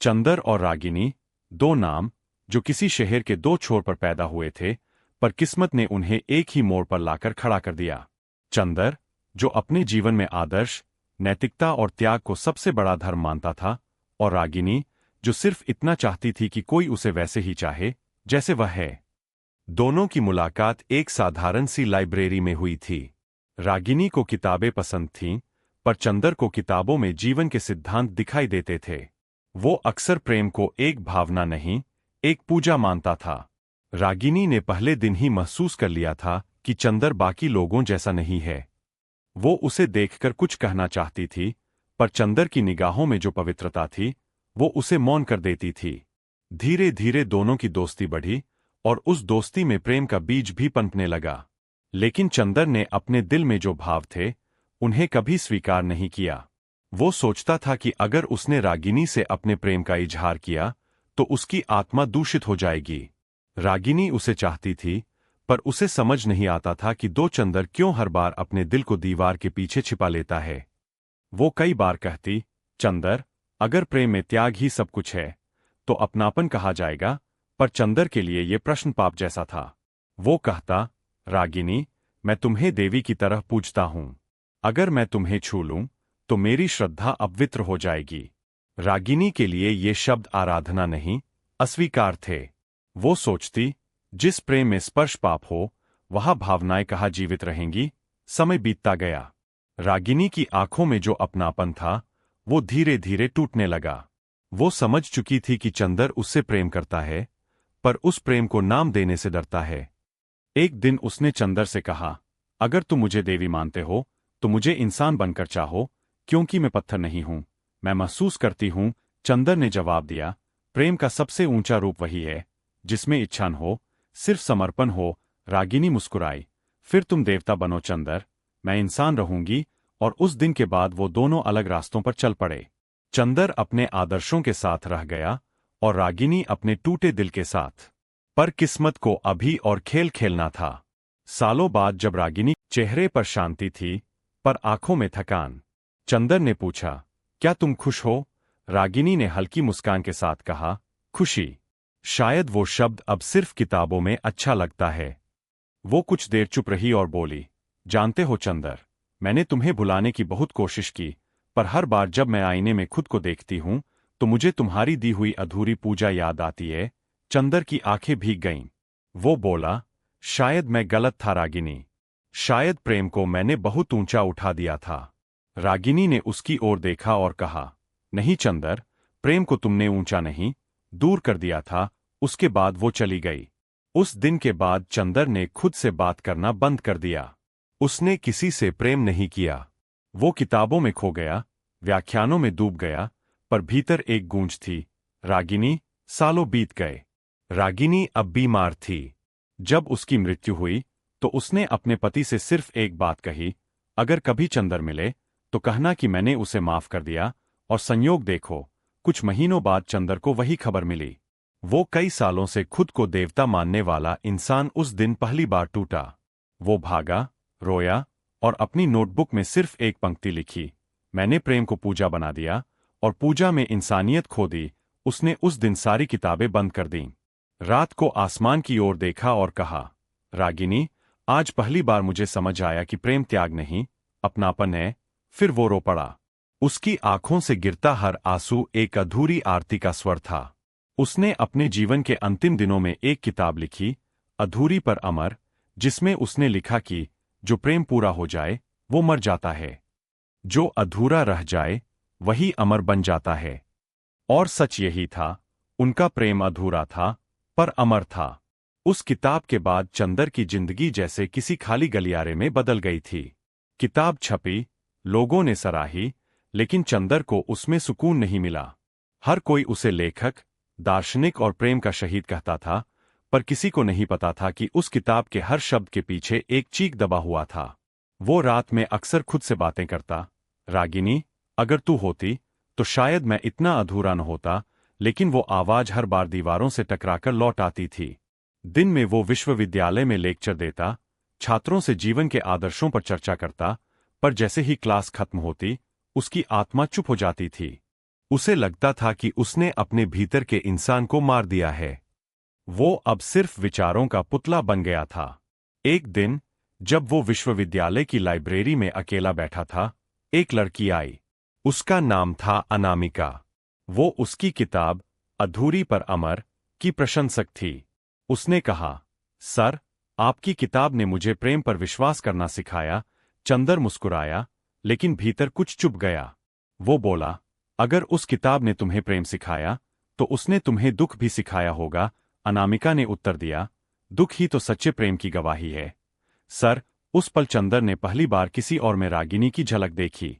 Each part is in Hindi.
चंदर और रागिनी, दो नाम जो किसी शहर के दो छोर पर पैदा हुए थे, पर किस्मत ने उन्हें एक ही मोड़ पर लाकर खड़ा कर दिया। चंदर, जो अपने जीवन में आदर्श, नैतिकता और त्याग को सबसे बड़ा धर्म मानता था, और रागिनी, जो सिर्फ इतना चाहती थी कि कोई उसे वैसे ही चाहे जैसे वह है। दोनों की मुलाकात एक साधारण सी लाइब्रेरी में हुई थी। रागिनी को किताबें पसंद थीं, पर चंदर को किताबों में जीवन के सिद्धांत दिखाई देते थे। वो अक्सर प्रेम को एक भावना नहीं, एक पूजा मानता था। रागिनी ने पहले दिन ही महसूस कर लिया था कि चंदर बाकी लोगों जैसा नहीं है। वो उसे देखकर कुछ कहना चाहती थी, पर चंदर की निगाहों में जो पवित्रता थी, वो उसे मौन कर देती थी। धीरे धीरे दोनों की दोस्ती बढ़ी, और उस दोस्ती में प्रेम का बीज भी पनपने लगा। लेकिन चंदर ने अपने दिल में जो भाव थे, उन्हें कभी स्वीकार नहीं किया। वो सोचता था कि अगर उसने रागिनी से अपने प्रेम का इजहार किया, तो उसकी आत्मा दूषित हो जाएगी। रागिनी उसे चाहती थी, पर उसे समझ नहीं आता था कि दो चंदर क्यों हर बार अपने दिल को दीवार के पीछे छिपा लेता है। वो कई बार कहती, चंदर, अगर प्रेम में त्याग ही सब कुछ है, तो अपनापन कहा जाएगा, पर चंदर के लिए ये प्रश्न पाप जैसा था। वो कहता, रागिनी, मैं तुम्हें देवी की तरह पूजता हूं। अगर मैं तुम्हें छू लूं, तो मेरी श्रद्धा अपवित्र हो जाएगी। रागिनी के लिए ये शब्द आराधना नहीं, अस्वीकार थे। वो सोचती, जिस प्रेम में स्पर्श पाप हो, वहां भावनाएं कहाँ जीवित रहेंगी। समय बीतता गया। रागिनी की आंखों में जो अपनापन था, वो धीरे धीरे टूटने लगा। वो समझ चुकी थी कि चंदर उससे प्रेम करता है, पर उस प्रेम को नाम देने से डरता है। एक दिन उसने चंदर से कहा, अगर तुम मुझे देवी मानते हो, तो मुझे इंसान बनकर चाहो, क्योंकि मैं पत्थर नहीं हूं। मैं महसूस करती हूं, चंदर ने जवाब दिया, प्रेम का सबसे ऊंचा रूप वही है, जिसमें इच्छा न हो, सिर्फ समर्पण हो। रागिनी मुस्कुराई, फिर तुम देवता बनो चंदर, मैं इंसान रहूंगी। और उस दिन के बाद वो दोनों अलग रास्तों पर चल पड़े। चंदर अपने आदर्शों के साथ रह गया, और रागिनी अपने टूटे दिल के साथ। पर किस्मत को अभी और खेल खेलना था। सालों बाद जब रागिनी चेहरे पर शांति थी, पर आंखों में थकान, चंदर ने पूछा, क्या तुम खुश हो? रागिनी ने हल्की मुस्कान के साथ कहा, खुशी, शायद वो शब्द अब सिर्फ किताबों में अच्छा लगता है। वो कुछ देर चुप रही और बोली, जानते हो चंदर, मैंने तुम्हें भुलाने की बहुत कोशिश की, पर हर बार जब मैं आईने में खुद को देखती हूं, तो मुझे तुम्हारी दी हुई अधूरी पूजा याद आती है। चंदर की आंखें भीग गईं। वो बोला, शायद मैं गलत था रागिनी, शायद प्रेम को मैंने बहुत ऊंचा उठा दिया था। रागिनी ने उसकी ओर देखा और कहा, नहीं चंदर, प्रेम को तुमने ऊंचा नहीं, दूर कर दिया था। उसके बाद वो चली गई। उस दिन के बाद चंदर ने खुद से बात करना बंद कर दिया। उसने किसी से प्रेम नहीं किया। वो किताबों में खो गया, व्याख्यानों में डूब गया, पर भीतर एक गूंज थी, रागिनी। सालों बीत गए। रागिनी अब बीमार थी। जब उसकी मृत्यु हुई, तो उसने अपने पति से सिर्फ एक बात कही, अगर कभी चंदर मिले, तो कहना कि मैंने उसे माफ कर दिया। और संयोग देखो, कुछ महीनों बाद चंदर को वही खबर मिली। वो कई सालों से खुद को देवता मानने वाला इंसान उस दिन पहली बार टूटा। वो भागा, रोया, और अपनी नोटबुक में सिर्फ एक पंक्ति लिखी, मैंने प्रेम को पूजा बना दिया, और पूजा में इंसानियत खो दी। उसने उस दिन सारी किताबें बंद कर दीं। रात को आसमान की ओर देखा और कहा, रागिनी, आज पहली बार मुझे समझ आया कि प्रेम त्याग नहीं, अपनापन है। फिर वो रो पड़ा। उसकी आंखों से गिरता हर आंसू एक अधूरी आरती का स्वर था। उसने अपने जीवन के अंतिम दिनों में एक किताब लिखी, अधूरी पर अमर, जिसमें उसने लिखा कि जो प्रेम पूरा हो जाए, वो मर जाता है। जो अधूरा रह जाए, वही अमर बन जाता है। और सच यही था। उनका प्रेम अधूरा था, पर अमर था। उस किताब के बाद चंदर की जिंदगी जैसे किसी खाली गलियारे में बदल गई थी। किताब छपी, लोगों ने सराही, लेकिन चंदर को उसमें सुकून नहीं मिला। हर कोई उसे लेखक, दार्शनिक और प्रेम का शहीद कहता था, पर किसी को नहीं पता था कि उस किताब के हर शब्द के पीछे एक चीख दबा हुआ था। वो रात में अक्सर खुद से बातें करता, रागिनी, अगर तू होती, तो शायद मैं इतना अधूरा न होता। लेकिन वो आवाज हर बार दीवारों से टकराकर लौट आती थी। दिन में वो विश्वविद्यालय में लेक्चर देता, छात्रों से जीवन के आदर्शों पर चर्चा करता, पर जैसे ही क्लास खत्म होती, उसकी आत्मा चुप हो जाती थी। उसे लगता था कि उसने अपने भीतर के इंसान को मार दिया है। वो अब सिर्फ विचारों का पुतला बन गया था। एक दिन जब वो विश्वविद्यालय की लाइब्रेरी में अकेला बैठा था, एक लड़की आई। उसका नाम था अनामिका। वो उसकी किताब अधूरी पर अमर की प्रशंसक थी। उसने कहा, सर, आपकी किताब ने मुझे प्रेम पर विश्वास करना सिखाया। चंदर मुस्कुराया, लेकिन भीतर कुछ चुप गया। वो बोला, अगर उस किताब ने तुम्हें प्रेम सिखाया, तो उसने तुम्हें दुख भी सिखाया होगा। अनामिका ने उत्तर दिया, दुख ही तो सच्चे प्रेम की गवाही है। सर, उस पल चंदर ने पहली बार किसी और में रागिनी की झलक देखी।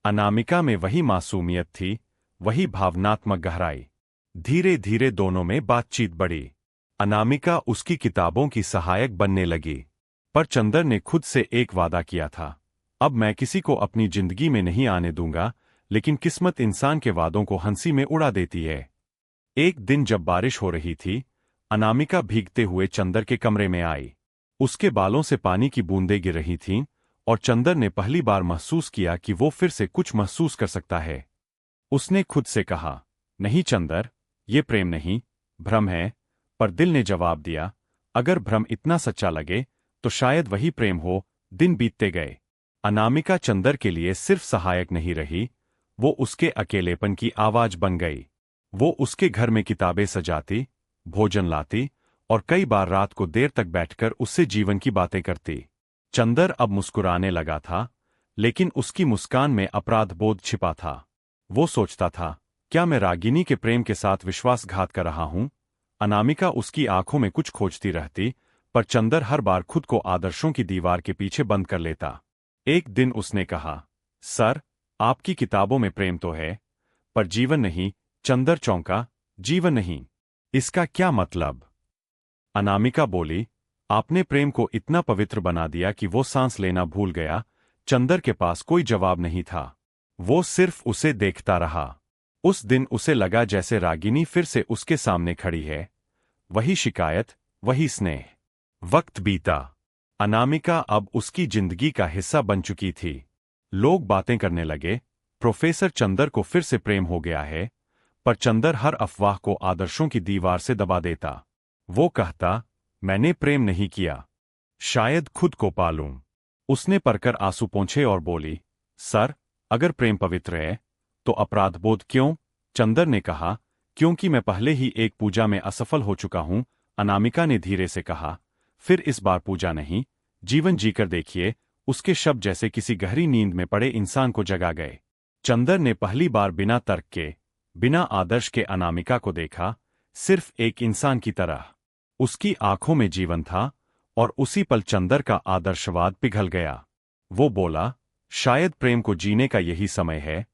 अनामिका में वही मासूमियत थी, वही भावनात्मक गहराई। धीरे धीरे दोनों में बातचीत बढ़ी। अनामिका उसकी किताबों की सहायक बनने लगी। पर चंदर ने खुद से एक वादा किया था, अब मैं किसी को अपनी जिंदगी में नहीं आने दूंगा। लेकिन किस्मत इंसान के वादों को हंसी में उड़ा देती है। एक दिन जब बारिश हो रही थी, अनामिका भीगते हुए चंदर के कमरे में आई। उसके बालों से पानी की बूंदें गिर रही थीं, और चंदर ने पहली बार महसूस किया कि वो फिर से कुछ महसूस कर सकता है। उसने खुद से कहा, नहीं चंदर, ये प्रेम नहीं, भ्रम है। पर दिल ने जवाब दिया, अगर भ्रम इतना सच्चा लगे, तो शायद वही प्रेम हो। दिन बीतते गए। अनामिका चंदर के लिए सिर्फ सहायक नहीं रही, वो उसके अकेलेपन की आवाज बन गई। वो उसके घर में किताबें सजाती, भोजन लाती, और कई बार रात को देर तक बैठकर उससे जीवन की बातें करती। चंदर अब मुस्कुराने लगा था, लेकिन उसकी मुस्कान में अपराध बोध छिपा था। वो सोचता था, क्या मैं रागिनी के प्रेम के साथ विश्वासघात कर रहा हूं? अनामिका उसकी आंखों में कुछ खोजती रहती, पर चंदर हर बार खुद को आदर्शों की दीवार के पीछे बंद कर लेता। एक दिन उसने कहा, सर, आपकी किताबों में प्रेम तो है, पर जीवन नहीं। चंदर चौंका, जीवन नहीं? इसका क्या मतलब? अनामिका बोली, आपने प्रेम को इतना पवित्र बना दिया कि वो सांस लेना भूल गया। चंदर के पास कोई जवाब नहीं था। वो सिर्फ उसे देखता रहा। उस दिन उसे लगा जैसे रागिनी फिर से उसके सामने खड़ी है। वही शिकायत, वही स्नेह। वक्त बीता। अनामिका अब उसकी जिंदगी का हिस्सा बन चुकी थी। लोग बातें करने लगे, प्रोफेसर चंदर को फिर से प्रेम हो गया है। पर चंदर हर अफवाह को आदर्शों की दीवार से दबा देता। वो कहता, मैंने प्रेम नहीं किया, शायद खुद को पालूं। उसने परकर आंसू पोंछे और बोली, सर, अगर प्रेम पवित्र है, तो अपराधबोध क्यों? चंदर ने कहा, क्योंकि मैं पहले ही एक पूजा में असफल हो चुका हूं। अनामिका ने धीरे से कहा, फिर इस बार पूजा नहीं, जीवन जीकर देखिए। उसके शब्द जैसे किसी गहरी नींद में पड़े इंसान को जगा गए। चंदर ने पहली बार बिना तर्क के, बिना आदर्श के अनामिका को देखा, सिर्फ एक इंसान की तरह। उसकी आंखों में जीवन था, और उसी पल चंदर का आदर्शवाद पिघल गया। वो बोला, शायद प्रेम को जीने का यही समय है।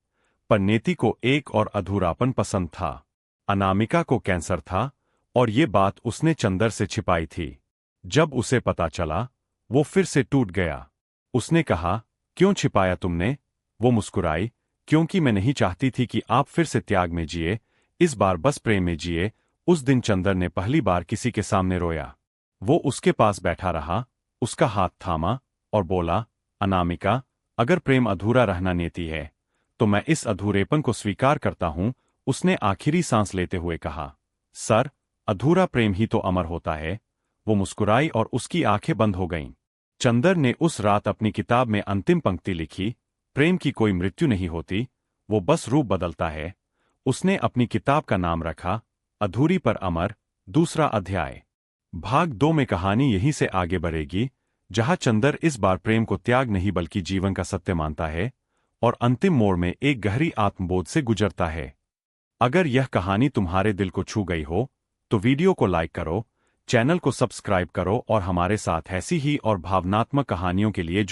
पर नेति को एक और अधूरापन पसंद था। अनामिका को कैंसर था, और ये बात उसने चंदर से छिपाई थी। जब उसे पता चला, वो फिर से टूट गया। उसने कहा, क्यों छिपाया तुमने? वो मुस्कुराई, क्योंकि मैं नहीं चाहती थी कि आप फिर से त्याग में जिए, इस बार बस प्रेम में जिए। उस दिन चंदर ने पहली बार किसी के सामने रोया। वो उसके पास बैठा रहा, उसका हाथ थामा, और बोला, अनामिका, अगर प्रेम अधूरा रहना नेति है, तो मैं इस अधूरेपन को स्वीकार करता हूं। उसने आखिरी सांस लेते हुए कहा, सर, अधूरा प्रेम ही तो अमर होता है। वो मुस्कुराई और उसकी आंखें बंद हो गईं। चंदर ने उस रात अपनी किताब में अंतिम पंक्ति लिखी, प्रेम की कोई मृत्यु नहीं होती, वो बस रूप बदलता है। उसने अपनी किताब का नाम रखा, अधूरी पर अमर, दूसरा अध्याय। भाग 2 में कहानी यहीं से आगे बढ़ेगी, जहां चंदर इस बार प्रेम को त्याग नहीं बल्कि जीवन का सत्य मानता है, और अंतिम मोड़ में एक गहरी आत्मबोध से गुजरता है। अगर यह कहानी तुम्हारे दिल को छू गई हो, तो वीडियो को लाइक करो, चैनल को सब्सक्राइब करो और हमारे साथ ऐसी ही और भावनात्मक कहानियों के लिए जुड़ो।